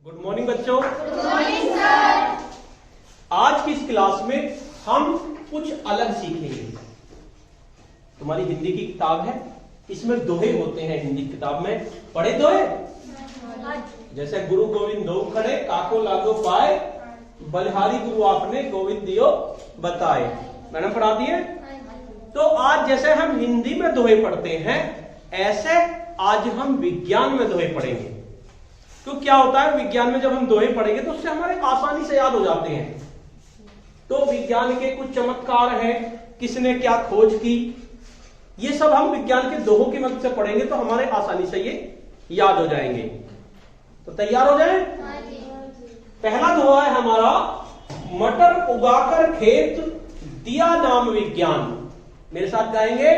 Good morning बच्चों। Good morning sir. आज की इस क्लास में हम कुछ अलग सीखेंगे। तुम्हारी हिंदी की किताब है, इसमें दोहे होते हैं। हिंदी किताब में पढ़े दोहे, जैसे गुरु गोविंद दो खड़े, काको लागो पाए, बलिहारी गुरु आपने गोविंद दियो बताए। मैडम पढ़ा दिए। तो आज जैसे हम हिंदी में दोहे पढ़ते हैं, ऐसे आज हम विज्ञान में दोहे पढ़ेंगे। तो क्या होता है, विज्ञान में जब हम दोहे पढ़ेंगे तो उससे हमारे आसानी से याद हो जाते हैं। तो विज्ञान के कुछ चमत्कार हैं, किसने क्या खोज की, ये सब हम विज्ञान के दोहों की मदद से पढ़ेंगे तो हमारे आसानी से ये याद हो जाएंगे। तो तैयार हो जाए। पहला दोहा है हमारा, मटर उगाकर खेत दिया नाम विज्ञान। मेरे साथ गाएंगे,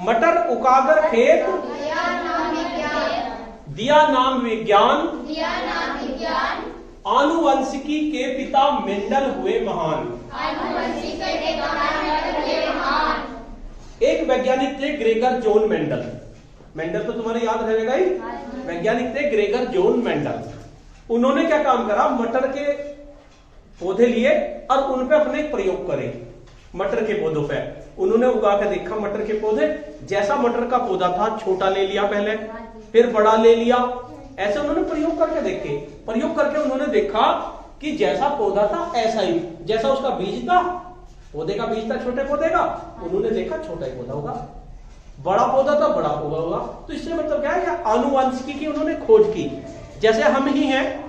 मटर उगाकर खेत दिया नाम विज्ञान, आनुवंशिकी के पिता मेंडल हुए महान। एक वैज्ञानिक थे ग्रेगर जॉन मेंडल। मेंडल तो तुम्हारे याद रहेगा ही। वैज्ञानिक थे ग्रेगर जॉन मेंडल। उन्होंने क्या काम करा, मटर के पौधे लिए और उन पे अपने प्रयोग करे। मटर के पौधों पे उन्होंने उगा के देखा मटर के पौधे, जैसा मटर का पौधा था छोटा ले लिया पहले, फिर बड़ा ले लिया, ऐसे उन्होंने प्रयोग करके देखे। प्रयोग करके उन्होंने देखा कि जैसा पौधा था ऐसा ही, जैसा उसका बीज था, पौधे का बीज था छोटे पौधे का, उन्होंने देखा छोटा ही पौधा होगा, बड़ा पौधा था बड़ा पौधा होगा। तो इससे मतलब क्या है, आनुवंशिकी की उन्होंने खोज की। जैसे हम ही हैं,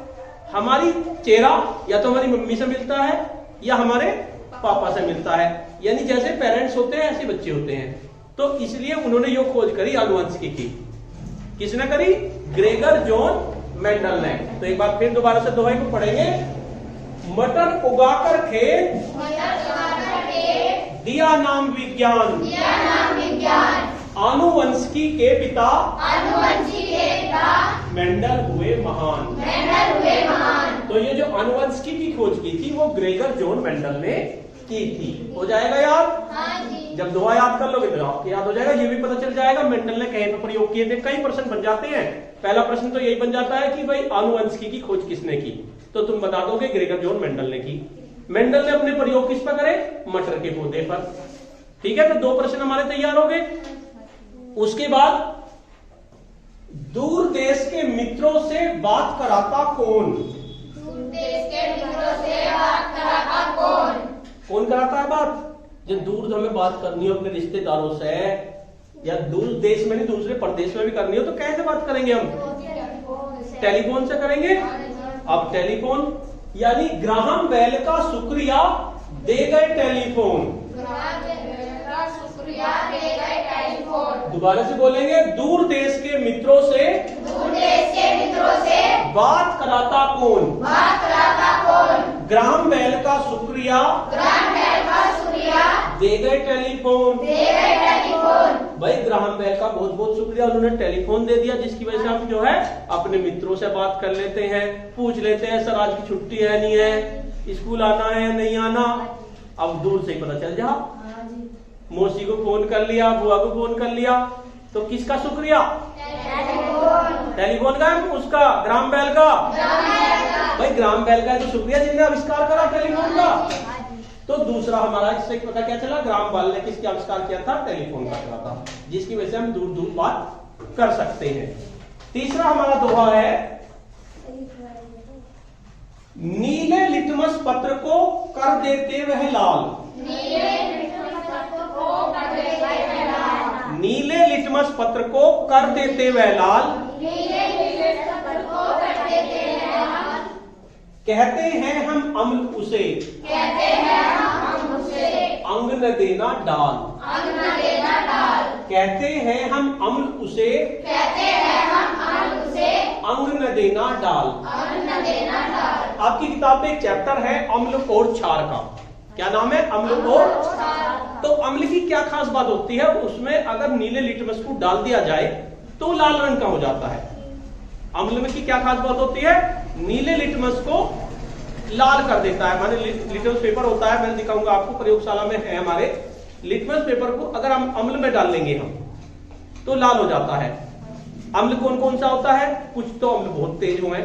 हमारी चेहरा या तो हमारी मम्मी से मिलता है या हमारे पापा से मिलता है, यानी जैसे पेरेंट्स होते हैं ऐसे बच्चे होते हैं। तो इसलिए उन्होंने यो खोज करी आनुवंशिकी की। किसने करी? ग्रेगर जॉन मेंडल ने। तो एक बार फिर दोबारा से दोहे को पढ़ेंगे, मटर उगाकर खेत दिया नाम विज्ञान, आनुवंशिकी के पिता मेंडल हुए महान। तो ये जो आनुवंशिकी की खोज की थी वो ग्रेगर जॉन मेंडल ने की थी। हो जाएगा याद? हाँ जी। जब दोहा याद कर लोगे तो आपको याद हो जाएगा। ये भी पता चल जाएगा मेंडल ने कहीं पर प्रयोग किए थे। कई प्रश्न बन जाते हैं। पहला प्रश्न तो यही बन जाता है कि भाई आनुवंशिकी की खोज किसने की, तो तुम बता दोगे ग्रेगर जॉन मेंडल ने की। मेंडल ने अपने प्रयोग किस पर करे? मटर के पौधे पर। ठीक है, तो दो प्रश्न हमारे तैयार हो गए। उसके बाद, दूर देश के मित्रों से बात कराता कौन? कौन कराता है बात? जब दूर हमें बात करनी हो अपने रिश्तेदारों से, या दूर देश में नहीं दूसरे प्रदेश में भी करनी हो, तो कैसे बात करेंगे हम? टेलीफोन से करेंगे। अब टेलीफोन यानी ग्राहम बेल का शुक्रिया दे गए टेलीफोन। दोबारा से बोलेंगे, दूर देश के मित्रों से बात कराता कौन? ग्राहम बेल का शुक्रिया दे गए टेलीफोन। भाई ग्राहम बेल का बहुत बहुत शुक्रिया, उन्होंने टेलीफोन दे दिया, जिसकी वजह से हम जो है अपने मित्रों से बात कर लेते हैं, पूछ लेते हैं सर आज की छुट्टी है नहीं है, स्कूल आना है या नहीं आना। अब दूर से ही पता चल जा। मौसी को फोन कर लिया, बुआ को फोन कर लिया, तो किसका शुक्रिया? टेलीफोन का, उसका ग्राहम बेल का। भाई ग्राहम बेल का तो शुक्रिया जिन्हें आविष्कार करा टेलीफोन का। तो दूसरा हमारा इससे पता क्या चला, ग्राहम बेल ने किसका आविष्कार किया था? टेलीफोन का करा था, जिसकी वजह से हम दूर दूर बात कर सकते हैं। तीसरा हमारा दोहा है, नीले लिटमस पत्र को कर देते वह लाल। नीले लिटमस पत्र को कर देते वह लाल, कहते हैं हम अम्ल उसे, अंग न देना डाल। कहते हैं हम अम्ल उसे, अंग न देना डाल। आपकी किताब में एक चैप्टर है अम्ल और क्षार का। क्या नाम है? अम्ल और। तो अम्ल की क्या खास बात होती है? उसमें अगर नीले लिटमस को डाल दिया जाए तो लाल रंग का हो जाता है। अम्ल में की क्या खास बात होती है? नीले लिटमस को लाल कर देता है। हमारे लिटमस पेपर होता है, मैं दिखाऊंगा आपको, प्रयोगशाला में है हमारे। लिटमस पेपर को अगर हम अम्ल में डाल लेंगे हम, तो लाल हो जाता है। अम्ल कौन कौन सा होता है? कुछ तो अम्ल बहुत तेज हुए,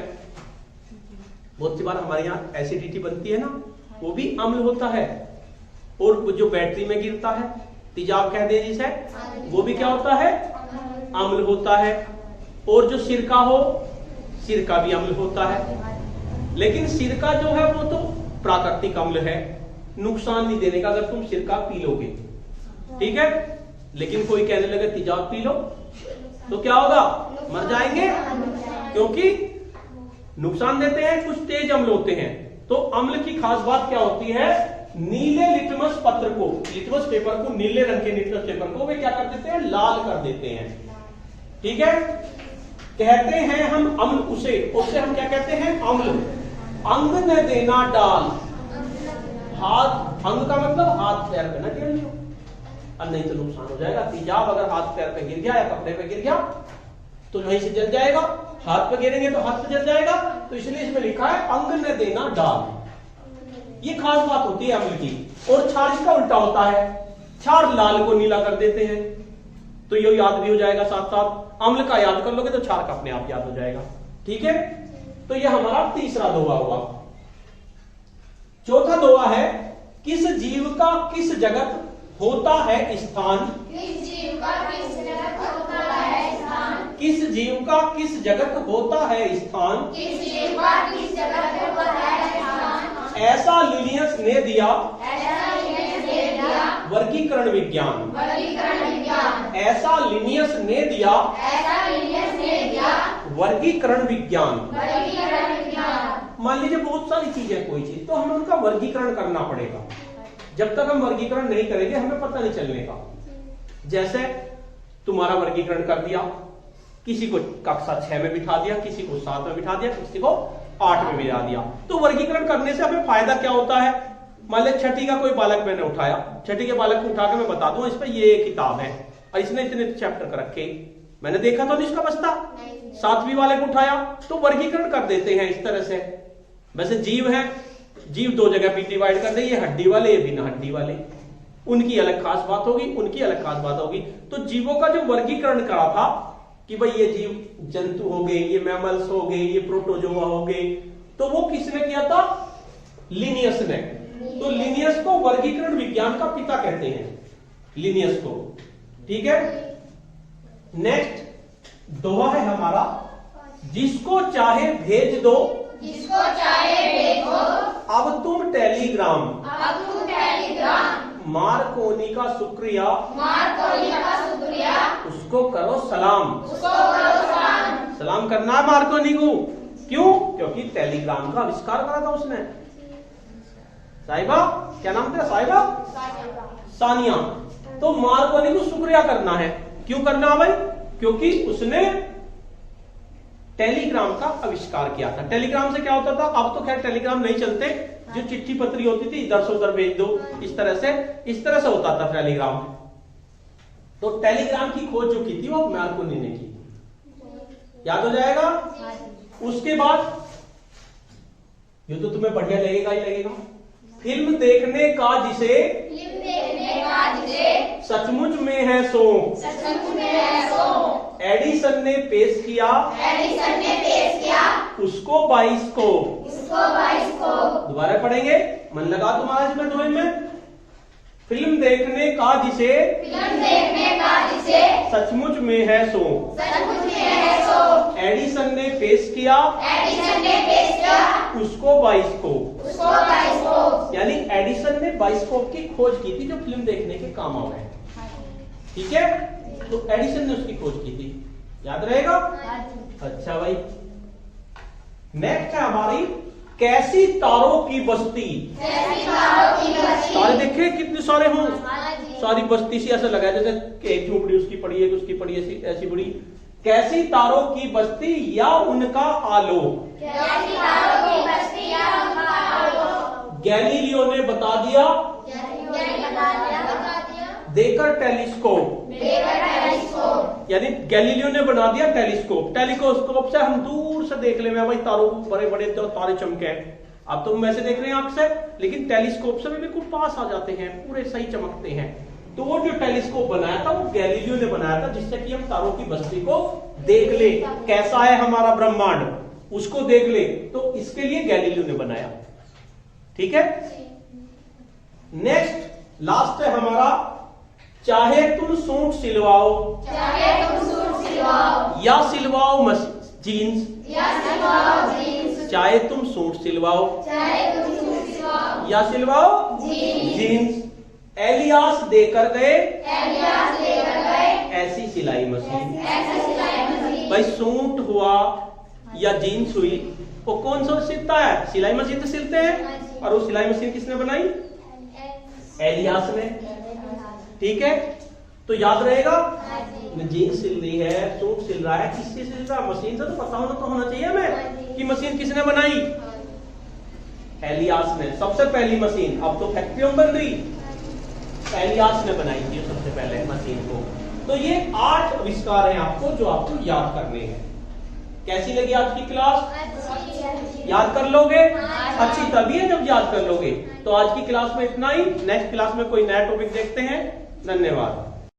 बहुत सी बार हमारे यहाँ एसिडिटी बनती है ना, वो भी अम्ल होता है। और वो जो बैटरी में गिरता है, तेजाब कह दे जिसे, वो भी क्या होता है, अम्ल होता है। और जो सिरका हो, सिरका भी अम्ल होता है। लेकिन सिरका जो है वो तो प्राकृतिक अम्ल है, नुकसान नहीं देने का अगर तुम सिरका पी लोगे, ठीक है। लेकिन कोई कहने लगे तेजाब पी लो तो क्या होगा, मर जाएंगे, क्योंकि नुकसान देते हैं, कुछ तेज अम्ल होते हैं। तो अम्ल की खास बात क्या होती है, नीले लिटमस पत्र को, लिटमस पेपर को, नीले रंग के लिटमस पेपर को वे क्या कर देते हैं, लाल कर देते हैं, ठीक है। कहते हैं हम अम्ल उसे हम क्या कहते हैं, अम्ल। अंग न देना डाल, हाथ, अंग का मतलब हाथ पैर पे ना गिर लियो, और नहीं तो नुकसान हो जाएगा। तेजाब अगर हाथ पैर पे गिर गया या कपड़े पे गिर गया तो वहीं से जल जाएगा, हाथ पे गिरेंगे तो हाथ पे जल जाएगा। तो इसलिए इसमें लिखा है अंग न देना डाल। ये खास बात होती है अम्ल की। और क्षार इसका उल्टा होता है, क्षार लाल को नीला कर देते हैं। तो ये याद भी हो जाएगा, साथ साथ अम्ल का याद कर लोगे तो क्षार का अपने आप याद हो जाएगा, ठीक है। तो ये हमारा तीसरा दोहा हुआ। चौथा दोहा है, किस जीव का किस जगत होता है स्थान, किस जीव का किस जगत होता है स्थान, किस जीव का किस जगत होता है स्थान, किस जीव का किस जगत होता है स्थान, ऐसा लिनियस ने दिया ऐसा लिनियस ने दिया वर्गीकरण विज्ञान, वर्गीकरण विज्ञान, ऐसा लिनियस ने दिया ऐसा लिनियस ने दिया वर्गीकरण विज्ञान। वर्गीकरण विज्ञान। मान लीजिए बहुत सारी चीजें, कोई चीज, तो हमें उनका वर्गीकरण करना पड़ेगा। जब तक हम वर्गीकरण नहीं करेंगे हमें पता नहीं चलने का। जैसे तुम्हारा वर्गीकरण कर दिया, किसी को कक्षा 6 में बिठा दिया, किसी को 7 में बिठा दिया, किसी को 8 में बिठा दिया। तो वर्गीकरण करने से हमें फायदा क्या होता है, मान लीजिए छठी का कोई बालक मैंने उठाया, छठी के बालक को उठा के मैं बता दूं इस पे ये किताब है और इसने इतने चैप्टर कर रखे, मैंने देखा तो नहीं इसका बस्ता। 7वीं वाले को उठाया तो वर्गीकरण कर देते हैं इस तरह से। वैसे जीव है, जीव 2 जगह भी डिवाइड कर दे, ये हड्डी वाले, ये बिना हड्डी वाले, उनकी अलग खास बात होगी, उनकी अलग खास बात होगी। तो जीवों का जो वर्गीकरण करा था कि भाई ये जीव जंतु हो गए, ये मैमल्स हो गए, ये प्रोटोजोआ हो गए, तो वो किसने किया था, लिनियस ने। तो लिनियस को वर्गीकरण विज्ञान का पिता कहते हैं, लिनियस को, ठीक है। नेक्स्ट दोहा है हमारा, जिसको चाहे भेज दो, जिसको चाहे भेजो, अब तुम टेलीग्राम, अब तुम टेलीग्राम, मार्कोनी का शुक्रिया, मार्कोनी का शुक्रिया, उसको करो सलाम। उसको करो सलाम। सलाम करना है मार्कोनी को, क्यों, क्योंकि टेलीग्राम का आविष्कार करा था उसने। साहिबा, क्या नाम था साहिबा, सानिया। तो मार्कोनी को शुक्रिया करना है, क्यों करना है भाई, क्योंकि उसने टेलीग्राम का आविष्कार किया था। टेलीग्राम से क्या होता था, अब तो खैर टेलीग्राम नहीं चलते, जो चिट्ठी पत्री होती थी इधर से उधर भेज दो, इस तरह से होता था टेलीग्राम। तो टेलीग्राम की खोज जो की थी वो मार्कोनी ने की, याद हो जाएगा। उसके बाद ये तो तुम्हें बढ़िया लगेगा ही लगेगा, फिल्म देखने का जिसे, फिल्म देखने का जिसे, सचमुच में है सो, सचमुच में है सो, एडिसन ने पेश किया, एडिसन ने पेश किया, उसको 22 को, उसको 22 को। दोबारा पढ़ेंगे, मन लगा तुम्हारा इसमें दोहे में। फिल्म देखने का जिसे, फिल्म देखने का जिसे, सचमुच में है सो, सचमुच में है सो, एडिसन ने पेश किया, एडिसन ने पेश किया, उसको 22 को। उसको 22 को। यानी एडिसन ने बाइस्कोप की खोज की थी जो फिल्म देखने के काम आवे, ठीक है। तो एडिसन ने उसकी खोज की थी, याद रहेगा। अच्छा भाई, नेक्स्ट है हमारी, कैसी तारों की बस्ती। कैसी तारों की बस्ती। तारे देखे कितने सारे हों, सारी बस्ती सी ऐसा लगा जैसे एक झोपड़ी उसकी पड़ी है, उसकी पड़ी ऐसी बड़ी। कैसी तारों की बस्ती या उनका आलोक, कैसी तारों की बस्ती या उनका आलोक। गैलीलियो ने बता दिया देकर टेलीस्कोप, यानी गैलीलियो ने बना दिया टेलीस्कोप। टेलीस्कोप से हम दूर से देख ले भाई तारों को, बड़े बड़े तो तारे चमके हैं। अब तो हम वैसे देख रहे हैं आंख से, लेकिन टेलीस्कोप से भी बिल्कुल पास आ जाते हैं, पूरे सही चमकते हैं। तो वो जो टेलीस्कोप बनाया था वो गैलीलियो ने बनाया था, जिससे कि हम तारों की बस्ती को देख ले, कैसा है हमारा ब्रह्मांड, उसको देख ले तो इसके लिए गैलीलियो ने बनाया। ठीक है, नेक्स्ट लास्ट है हमारा, चाहे तुम सूट सिलवाओ चाहे तुम सूट सिलवाओ या सिलवाओ जीन्स, या सिलवाओ जीन्स, चाहे तुम सूट सिलवाओ चाहे तुम सूट सिलवाओ या सिलवाओ जीन्स, जीन्स, एलियास देकर गए एलियास लेकर गए ऐसी सिलाई मशीन। ऐसी सिलाई मशीन। भाई सूट हुआ या जीन्स हुई, वो कौन सा सिलता है? सिलाई मशीन तो सिलते हैं। और वो सिलाई मशीन किसने बनाई? एलियास ने। ठीक है, तो याद रहेगा, जीन्स सिल रही है, सूट सिल रहा है, किससे सिल रहा है? मशीन से तो पता होना तो होना चाहिए हमें कि मशीन किसने बनाई? एलियास ने। सबसे पहली मशीन, अब तो फैक्ट्रियों बन रही, एलियास ने बनाई थी सबसे पहले मशीन को। तो ये 8 आविष्कार हैं आपको जो आपको याद करने हैं। कैसी लगी आज की क्लास? याद कर लोगे? अच्छी तभी है जब याद कर लोगे। तो आज की क्लास में इतना ही, नेक्स्ट क्लास में कोई नया टॉपिक देखते हैं। धन्यवाद।